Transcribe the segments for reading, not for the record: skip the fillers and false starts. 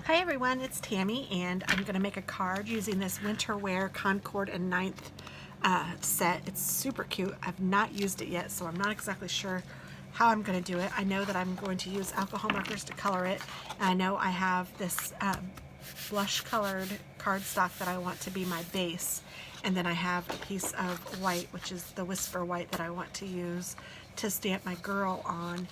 Hi everyone, it's Tammy, and I'm going to make a card using this Winter Wear Concord and Ninth set. It's super cute. I've not used it yet, so I'm not exactly sure how I'm going to do it. I know that I'm going to use alcohol markers to color it, and I know I have this blush colored cardstock that I want to be my base, and then I have a piece of white, which is the Whisper White, that I want to use to stamp my girl on.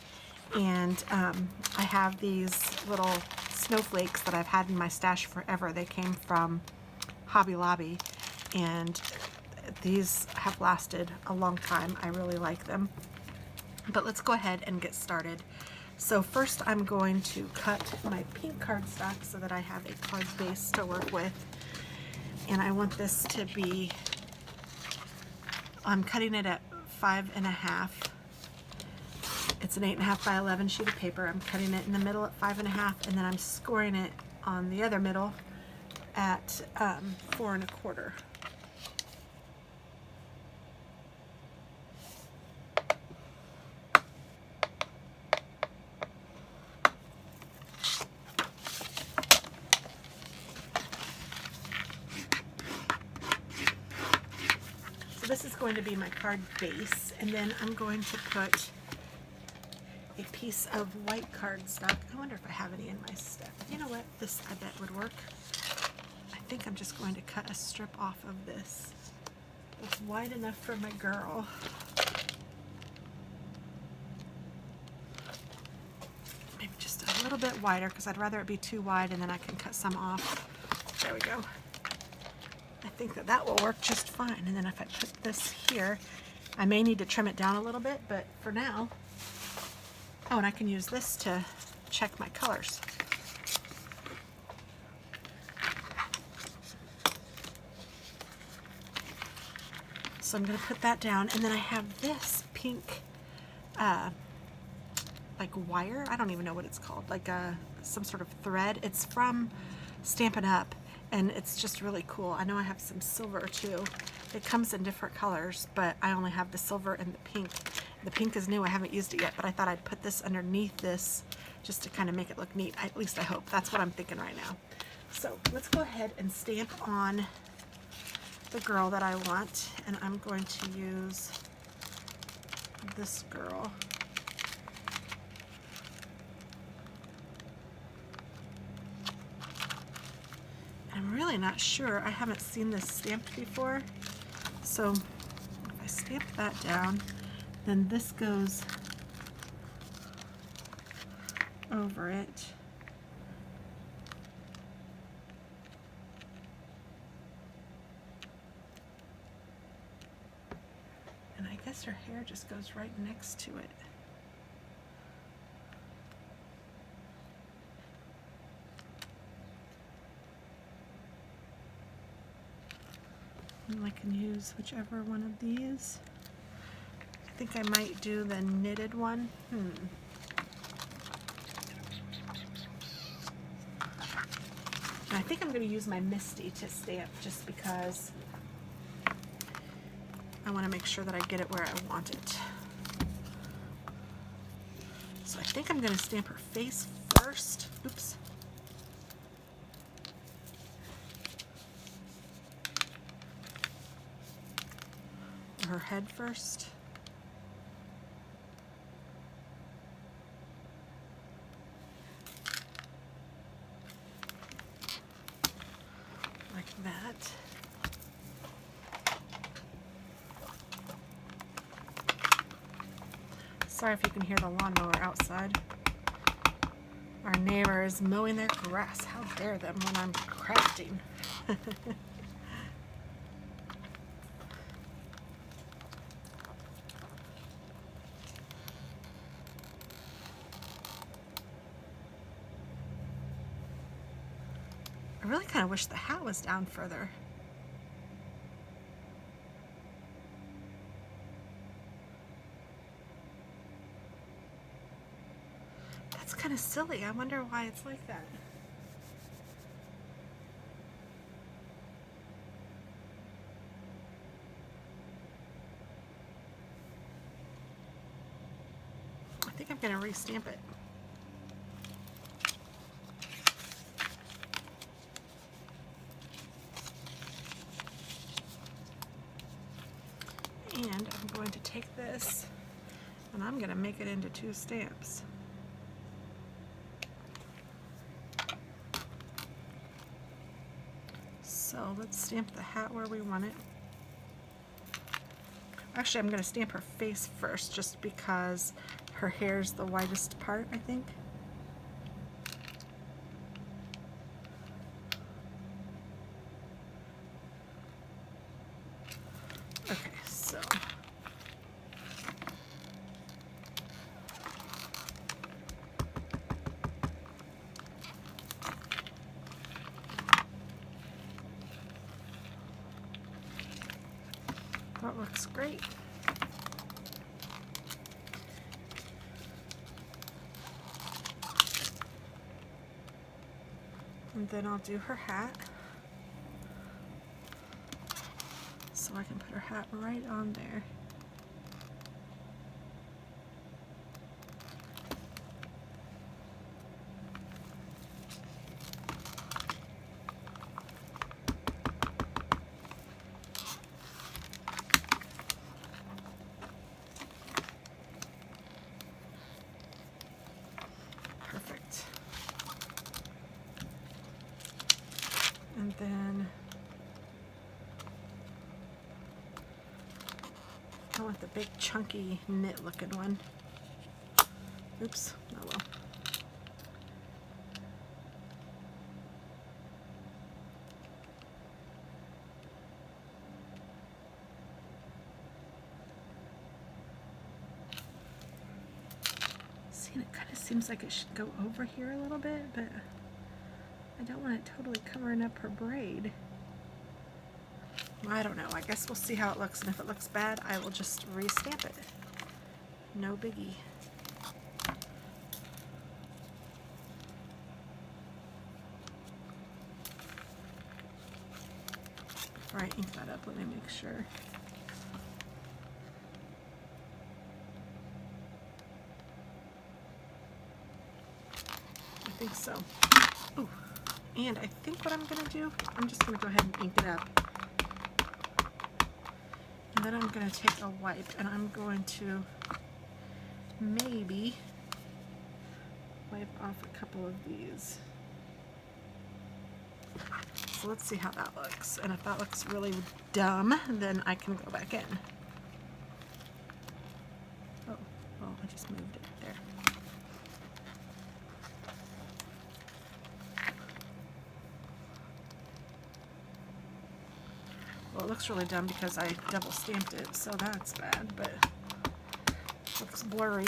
And I have these little snowflakes that I've had in my stash forever. They came from Hobby Lobby, and these have lasted a long time. I really like them. But let's go ahead and get started. So first I'm going to cut my pink cardstock so that I have a card base to work with. And I want this to be, I'm cutting it at 5.5. It's an 8.5 by 11 sheet of paper. I'm cutting it in the middle at 5.5, and then I'm scoring it on the other middle at 4.25. So this is going to be my card base, and then I'm going to put a piece of white cardstock. I wonder if I have any in my stuff. You know what? This I bet would work. I think I'm just going to cut a strip off of this. It's wide enough for my girl. Maybe just a little bit wider because I'd rather it be too wide, and then I can cut some off. There we go. I think that that will work just fine. And then if I put this here, I may need to trim it down a little bit, but for now, oh, and I can use this to check my colors. So I'm going to put that down, and then I have this pink, like wire. I don't even know what it's called, like some sort of thread. It's from Stampin' Up, and it's just really cool. I know I have some silver too. It comes in different colors, but I only have the silver and the pink. The pink is new. I haven't used it yet, but I thought I'd put this underneath this just to kind of make it look neat. At least I hope. That's what I'm thinking right now. So let's go ahead and stamp on the girl that I want, and I'm going to use this girl. I'm really not sure. I haven't seen this stamped before. So if I stamp that down, then this goes over it. And I guess her hair just goes right next to it. And I can use whichever one of these. I think I might do the knitted one. And I think I'm going to use my Misty to stamp just because I want to make sure that I get it where I want it. So I think I'm going to stamp her face first. Oops. Her head first. Like that. Sorry if you can hear the lawnmower outside. Our neighbor is mowing their grass. How dare them when I'm crafting. I really kind of wish the hat was down further. That's kind of silly. I wonder why it's like that. I think I'm going to re-stamp it. this, and I'm gonna make it into 2 stamps. So let's stamp the hat where we want it. Actually, I'm gonna stamp her face first just because her hair's the widest part, I think. Okay, so that looks great. And then I'll do her hat. So I can put her hat right on there. Perfect. And then I want the big chunky knit looking one. Oops, oh well. See, and it kind of seems like it should go over here a little bit, but I don't want it totally covering up her braid. I don't know. I guess we'll see how it looks, and if it looks bad, I will just re-stamp it. No biggie. Before I ink that up, let me make sure. I think so. Ooh. And I think what I'm going to do, I'm just going to go ahead and ink it up. And then I'm going to take a wipe and I'm going to maybe wipe off a couple of these. So let's see how that looks. And if that looks really dumb, then I can go back in. Oh, well, I just moved it there. Well, it looks really dumb because I double stamped it, so that's bad, but it looks blurry.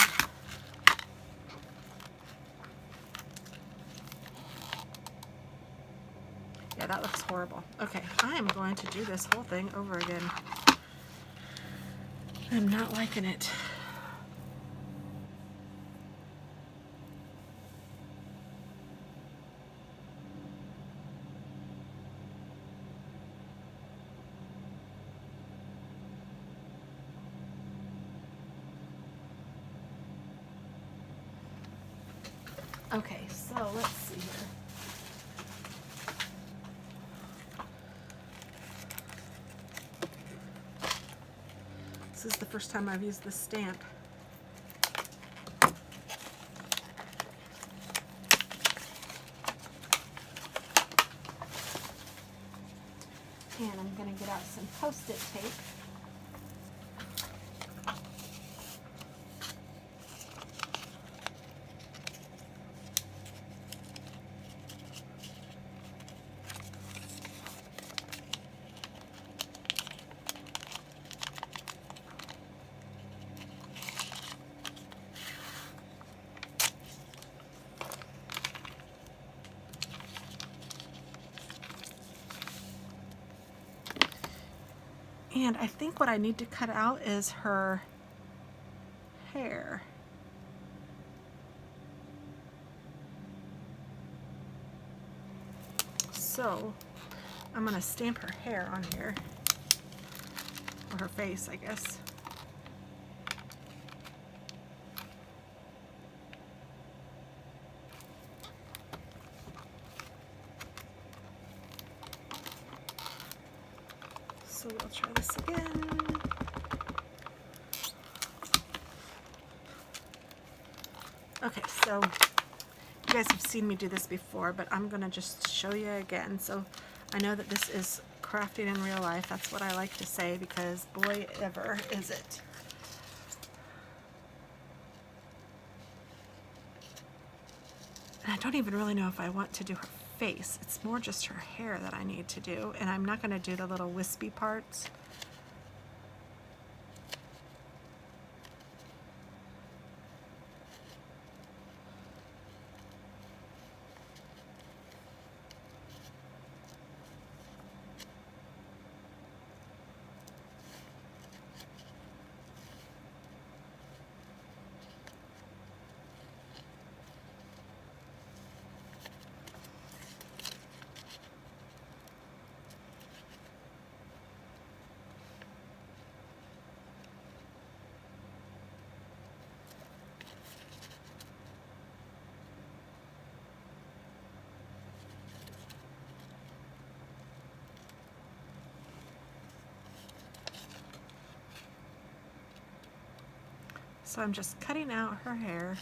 Yeah, that looks horrible. Okay, I am going to do this whole thing over again. I'm not liking it. Okay, so let's see here. This is the first time I've used this stamp. And I'm going to get out some Post-it tape. And I think what I need to cut out is her hair. So I'm going to stamp her hair on here, or her face, I guess. So we'll try this again. Okay, so you guys have seen me do this before, but I'm gonna just show you again. So I know that this is crafting in real life. That's what I like to say, because boy ever is it. And I don't even really know if I want to do her face. It's more just her hair that I need to do, and I'm not gonna do the little wispy parts. So I'm just cutting out her hair.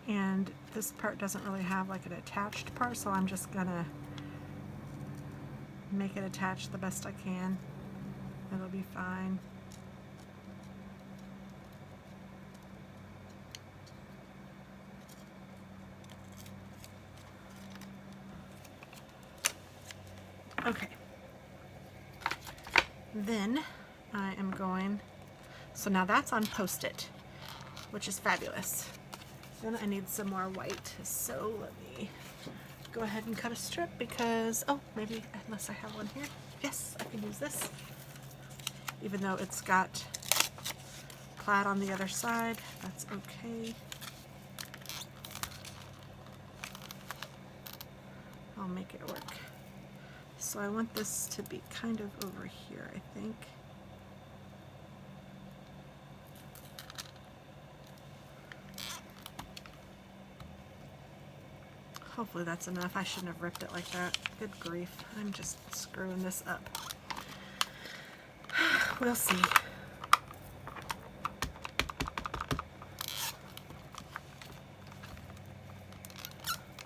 And this part doesn't really have like an attached part, so I'm just gonna make it attach the best I can. It'll be fine. Okay. Then I am going, so now that's on Post-it, which is fabulous. Then I need some more white, so let me go ahead and cut a strip because, oh, maybe, unless I have one here. Yes, I can use this. Even though it's got plaid on the other side, that's okay. I'll make it work. So I want this to be kind of over here, I think. Hopefully that's enough. I shouldn't have ripped it like that. Good grief. I'm just screwing this up. We'll see.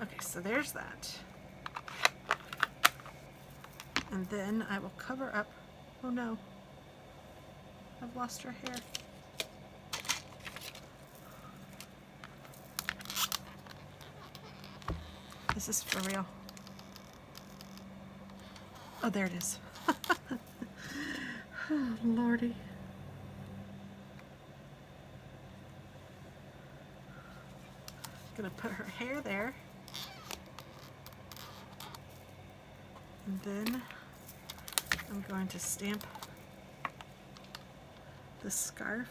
Okay, so there's that. And then I will cover up. Oh no. I've lost her hair. Is this for real? Oh, there it is. Oh, Lordy. Gonna put her hair there. And then I'm going to stamp the scarf.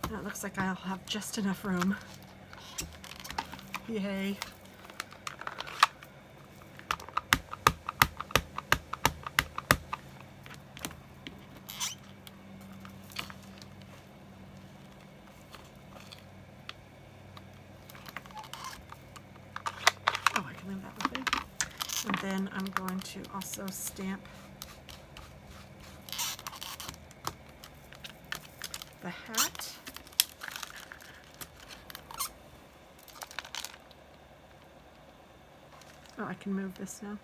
And it looks like I'll have just enough room. Yay. Oh, I can leave that with me. And then I'm going to also stamp the hat. Oh, I can move this now.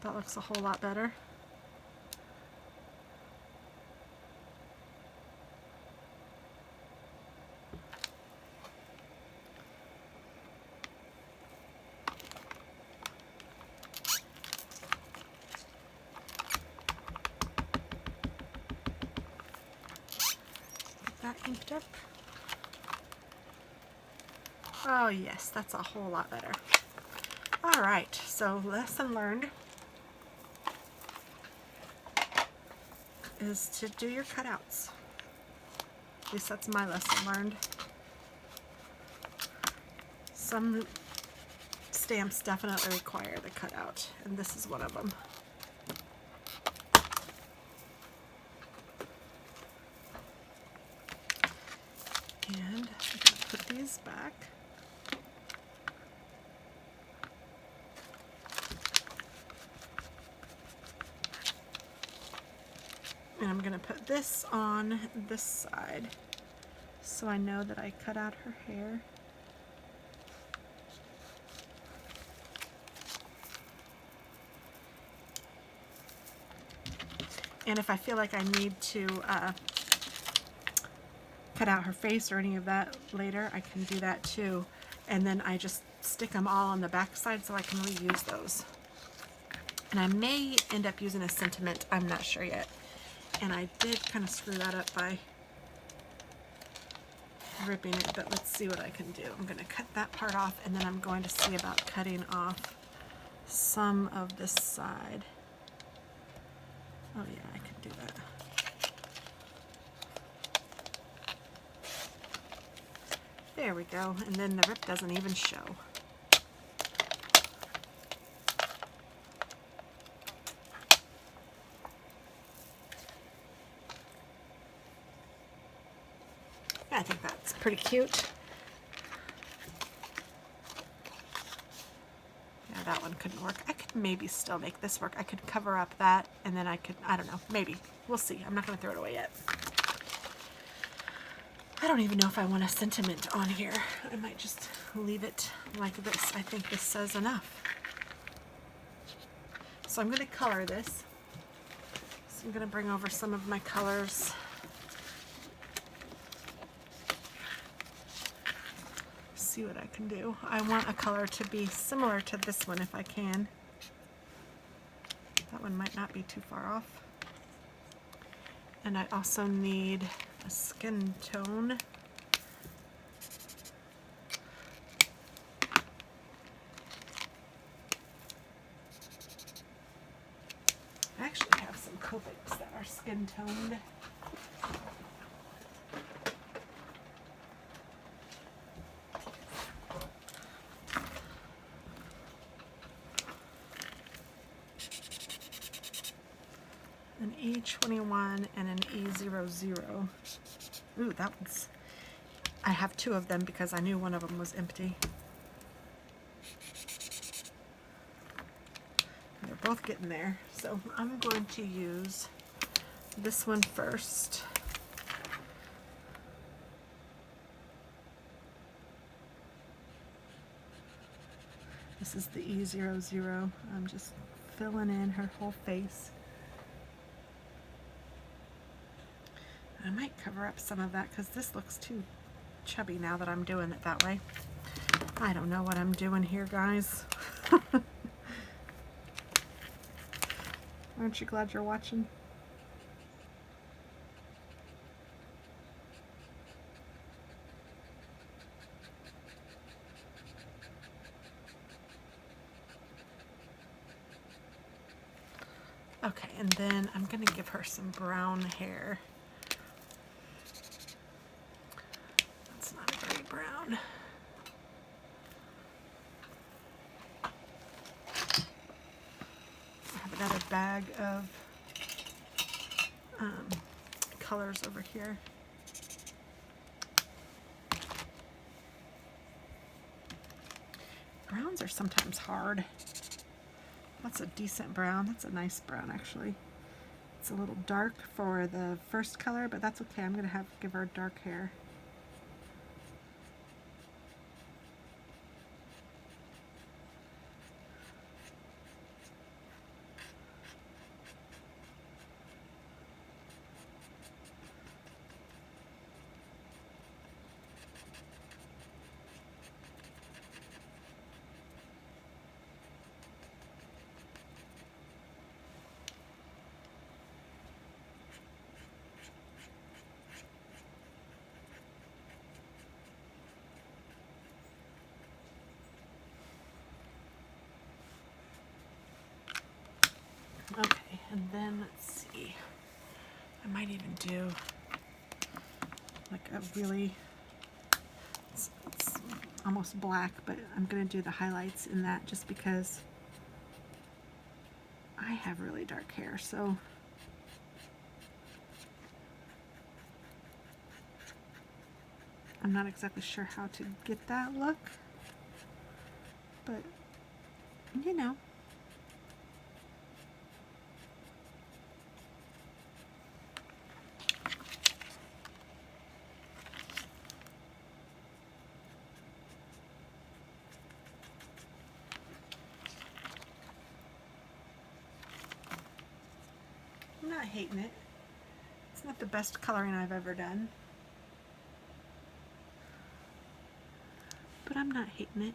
That looks a whole lot better. Get that inked up. Oh yes, that's a whole lot better. All right, so lesson learned is to do your cutouts. At least that's my lesson learned. Some stamps definitely require the cutout, and this is one of them. And I'm going to put these back. And I'm going to put this on this side so I know that I cut out her hair. And if I feel like I need to cut out her face or any of that later, I can do that too. And then I just stick them all on the back side so I can reuse those. And I may end up using a sentiment, I'm not sure yet. And I did kind of screw that up by ripping it, but let's see what I can do. I'm going to cut that part off, and then I'm going to see about cutting off some of this side. Oh yeah, I can do that. There we go, and then the rip doesn't even show. I think that's pretty cute. Yeah, that one couldn't work. I could maybe still make this work. I could cover up that, and then I could, I don't know, maybe. We'll see. I'm not going to throw it away yet. I don't even know if I want a sentiment on here. I might just leave it like this. I think this says enough. So I'm going to color this. So I'm going to bring over some of my colors. See what I can do. I want a color to be similar to this one if I can. That one might not be too far off. And I also need a skin tone. I actually have some Copics that are skin toned. An E21 and an E00. Ooh, that one's... I have two of them because I knew one of them was empty. And they're both getting there. So I'm going to use this one first. This is the E00. I'm just filling in her whole face. I might cover up some of that because this looks too chubby now that I'm doing it that way. I don't know what I'm doing here, guys. Aren't you glad you're watching? Okay, and then I'm going to give her some brown hair. That's not a very brown. I have another bag of colors over here. Browns are sometimes hard. That's a decent brown. That's a nice brown, actually. It's a little dark for the first color, but that's okay. I'm going to give her dark hair. Okay, and then let's see. I might even do like a really, almost black, but I'm going to do the highlights in that just because I have really dark hair, so I'm not exactly sure how to get that look, but you know. I'm not hating it. It's not the best coloring I've ever done, but I'm not hating it.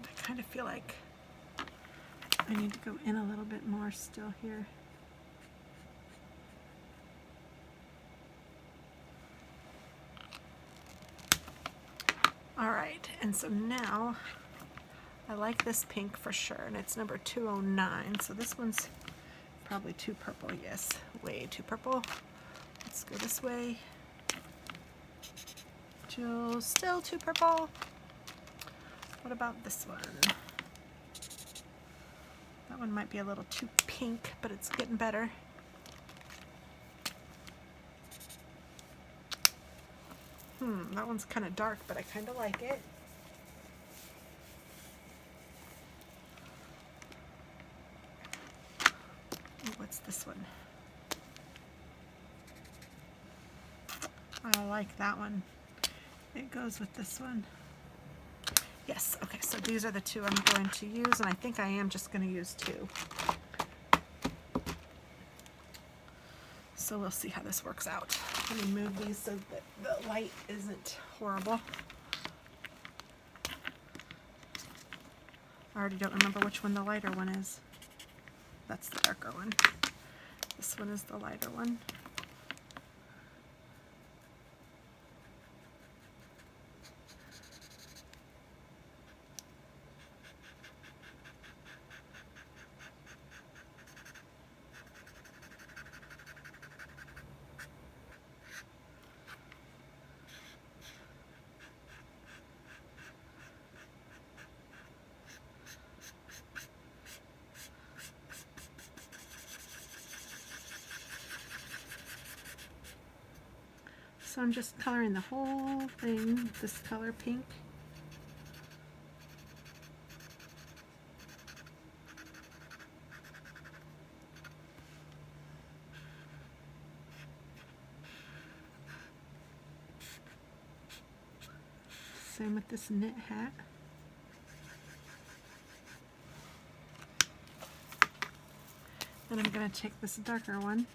I kind of feel like I need to go in a little bit more still here. All right, and so now I like this pink for sure, and it's number 209, so this one's probably too purple. Yes, way too purple. Let's go this way. Still too purple. What about this one? That one might be a little too pink, but it's getting better. That one's kind of dark, but I kind of like it. Ooh, what's this one? I like that one. It goes with this one. Yes, okay, so these are the two I'm going to use, and I think I am just going to use two. So we'll see how this works out. Let me move these so that the light isn't horrible. I already don't remember which one the lighter one is. That's the darker one. This one is the lighter one. So I'm just coloring the whole thing this color pink. Same with this knit hat. Then I'm going to take this darker one.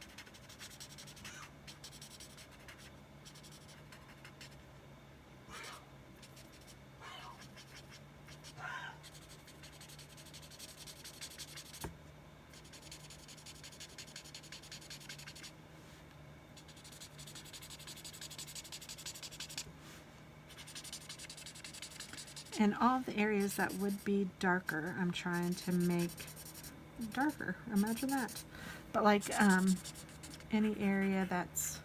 And all the areas that would be darker, I'm trying to make darker. Imagine that. But like any area that's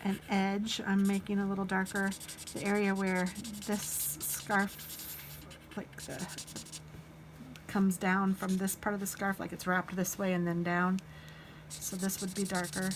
an edge, I'm making a little darker. The area where this scarf, like comes down from this part of the scarf, like it's wrapped this way and then down. So this would be darker.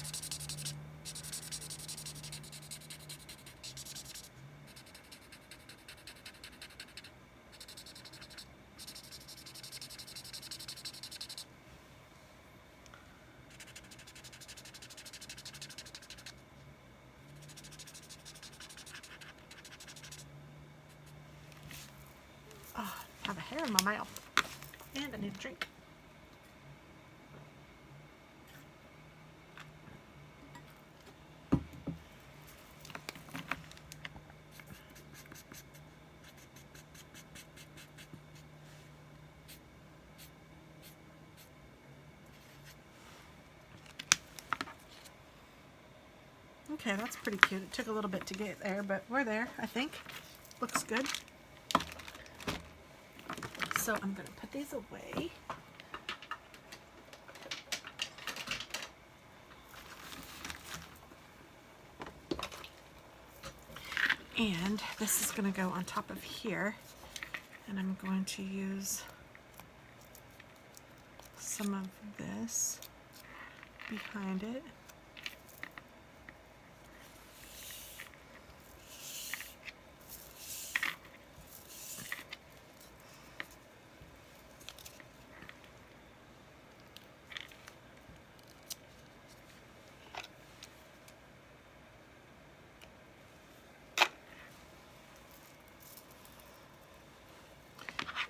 Oh, I have a hair in my mouth. And I need a drink. Okay, that's pretty cute. It took a little bit to get there, but we're there, I think. Looks good. So I'm going to put these away. And this is going to go on top of here. And I'm going to use some of this behind it.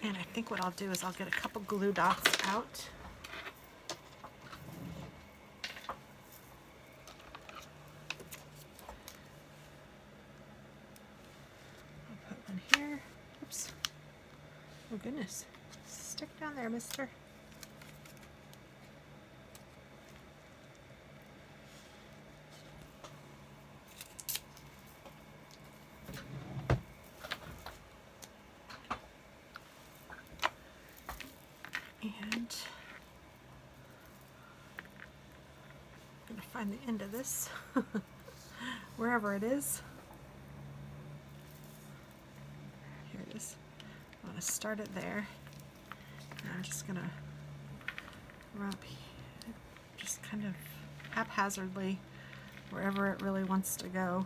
And I think what I'll do is I'll get a couple glue dots out. I'll put one here. Oops. Oh goodness. Stick down there, mister. And I'm going to find the end of this, wherever it is. Here it is. I want to start it there. And I'm just going to rub just kind of haphazardly wherever it really wants to go.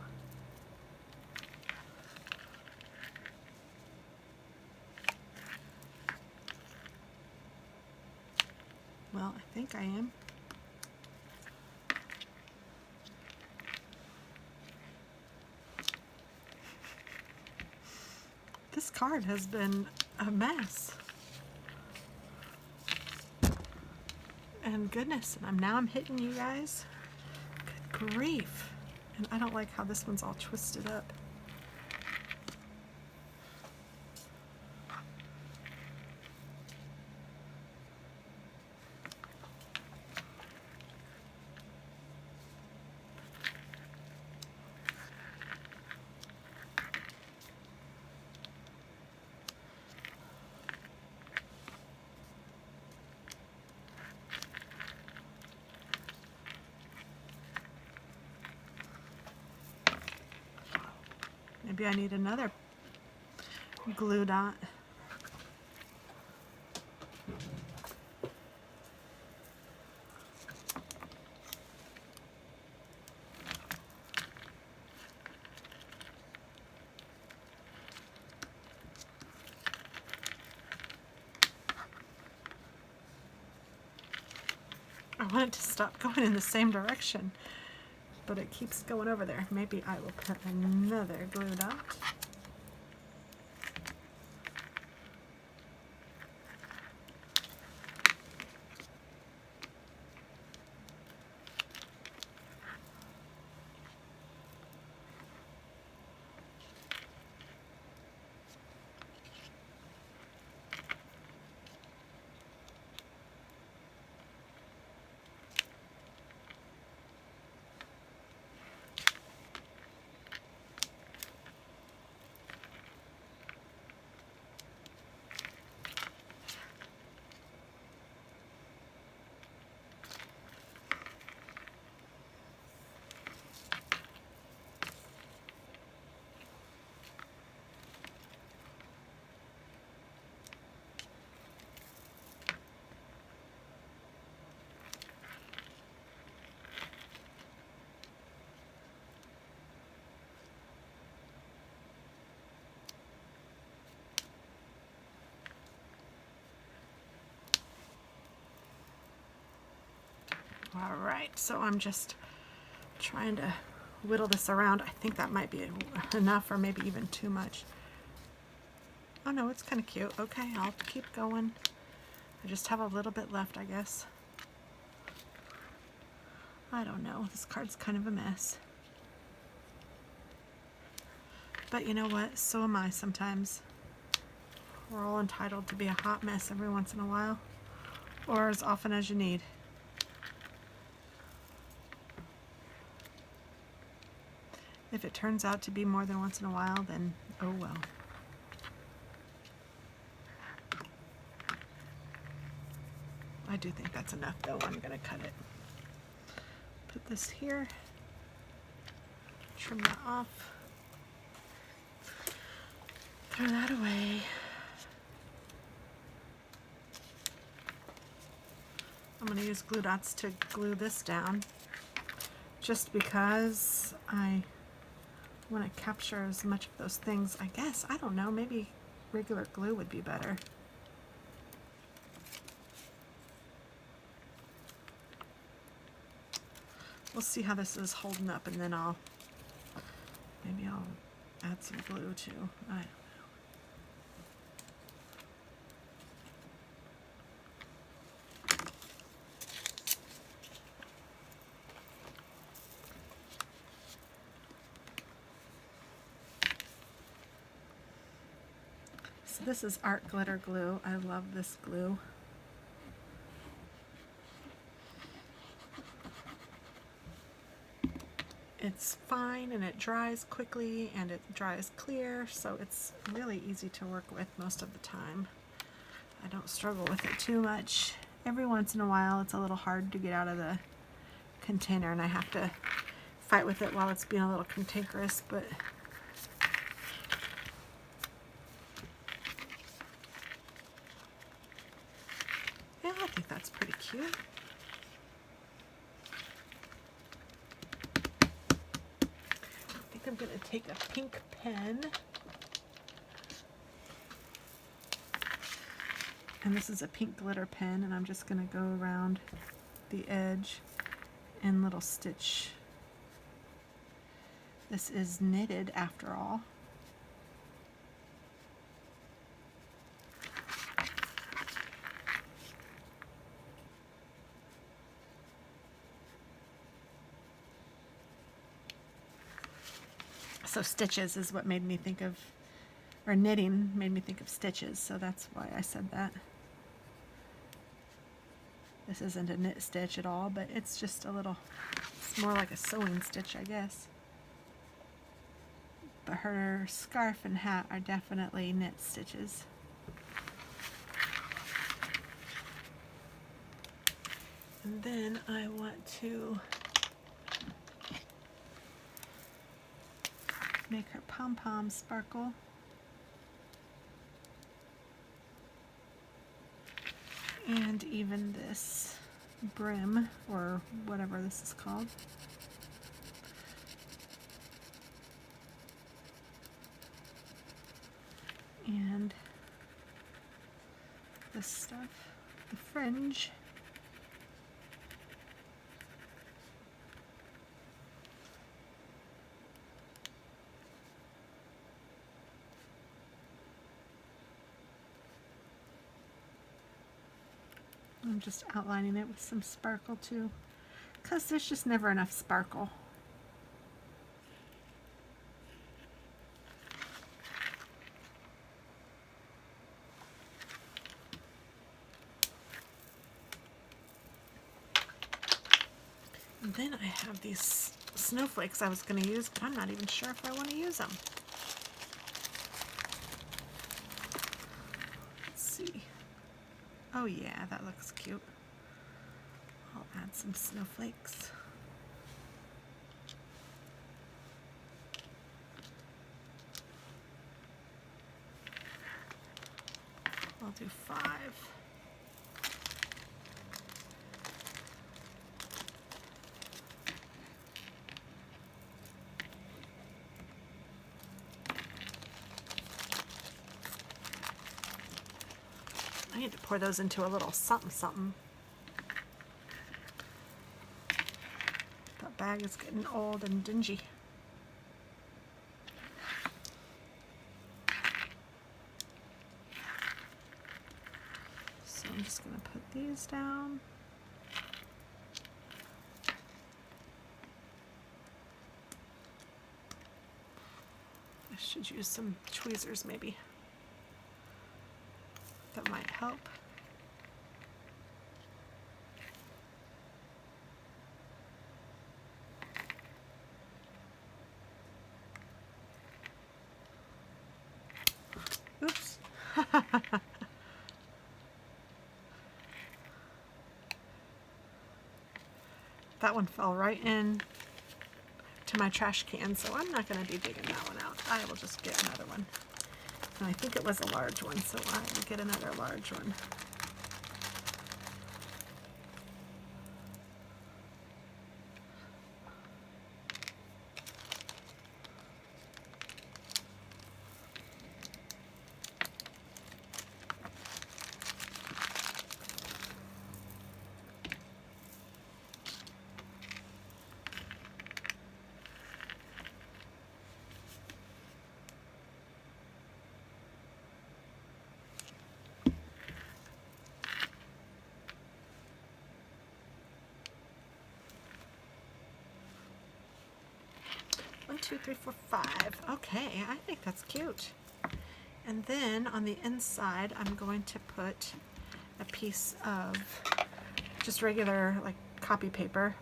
Well, I think I am. This card has been a mess. And goodness, now I'm hitting you guys. Good grief. And I don't like how this one's all twisted up. Maybe I need another glue dot. I want it to stop going in the same direction, but it keeps going over there. Maybe I will put another glue dot. All right, so I'm just trying to whittle this around. I think that might be enough, or maybe even too much. Oh no, it's kind of cute. Okay, I'll keep going. I just have a little bit left, I guess. I don't know. This card's kind of a mess. But you know what? So am I sometimes. We're all entitled to be a hot mess every once in a while, or as often as you need. If it turns out to be more than once in a while, then oh well. I do think that's enough though. I'm going to cut it. Put this here. Trim that off. Throw that away. I'm going to use glue dots to glue this down just because I want to capture as much of those things. I guess, I don't know, maybe regular glue would be better. We'll see how this is holding up, and then maybe I'll add some glue too. I don't know. So this is art glitter glue. I love this glue. It's fine and it dries quickly and it dries clear, so it's really easy to work with most of the time. I don't struggle with it too much. Every once in a while it's a little hard to get out of the container and I have to fight with it while it's being a little cantankerous, but yeah, I think that's pretty cute. I'm going to take a pink pen, and this is a pink glitter pen, and I'm just going to go around the edge and little stitch. This is knitted after all. So stitches is what made me think of, or knitting made me think of stitches, so that's why I said that. This isn't a knit stitch at all, but it's just a little, it's more like a sewing stitch, I guess. But her scarf and hat are definitely knit stitches. And then I want to make her pom-pom sparkle. And even this brim, or whatever this is called. And this stuff, the fringe. I'm just outlining it with some sparkle too, because there's just never enough sparkle. And then I have these snowflakes I was going to use, but I'm not even sure if I want to use them. Let's see. Oh yeah, that looks cute. I'll add some snowflakes. I'll do 5. I need to pour those into a little something something. That bag is getting old and dingy. So I'm just going to put these down. I should use some tweezers maybe. That might help. That one fell right in to my trash can, so I'm not going to be digging that one out. I will just get another one. And I think it was a large one, so I will get another large one. One, two, three, four, five. Okay, I think that's cute. And then on the inside, I'm going to put a piece of just regular, like, copy paper.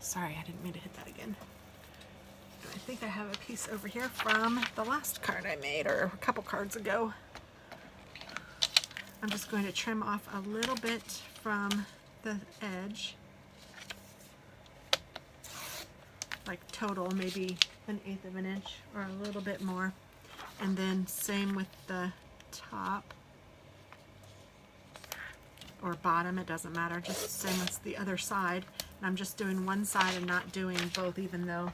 Sorry, I didn't mean to hit that again. I think I have a piece over here from the last card I made, or a couple cards ago. I'm just going to trim off a little bit from the edge. Like total, maybe 1/8 of an inch or a little bit more. And then same with the top or bottom, it doesn't matter, just same as the other side. And I'm just doing one side and not doing both, even though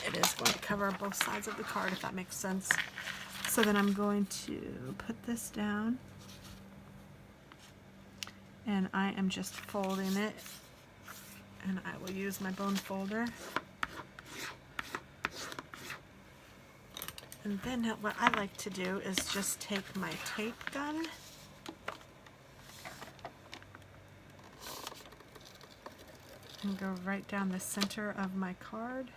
it is going to cover both sides of the card, if that makes sense. So then I'm going to put this down, and I am just folding it. And I will use my bone folder. And then what I like to do is just take my tape gun and go right down the center of my card.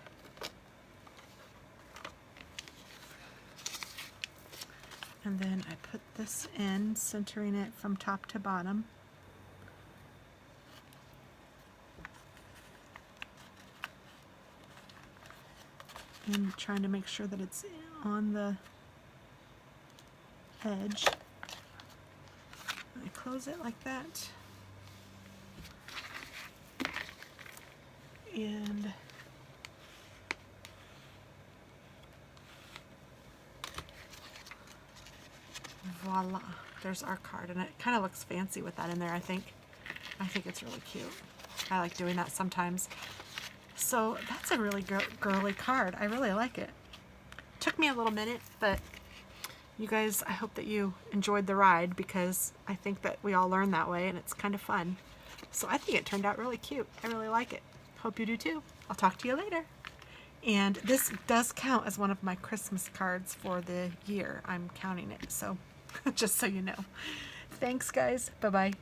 And then I put this in, centering it from top to bottom. And trying to make sure that it's on the edge. I close it like that. And voila, there's our card. And it kind of looks fancy with that in there, I think. I think it's really cute. I like doing that sometimes. So that's a really girly card. I really like it. Took me a little minute, but you guys, I hope that you enjoyed the ride, because I think that we all learn that way and it's kind of fun. So I think it turned out really cute. I really like it. Hope you do too. I'll talk to you later. And this does count as one of my Christmas cards for the year. I'm counting it, so just so you know. Thanks, guys. Bye-bye.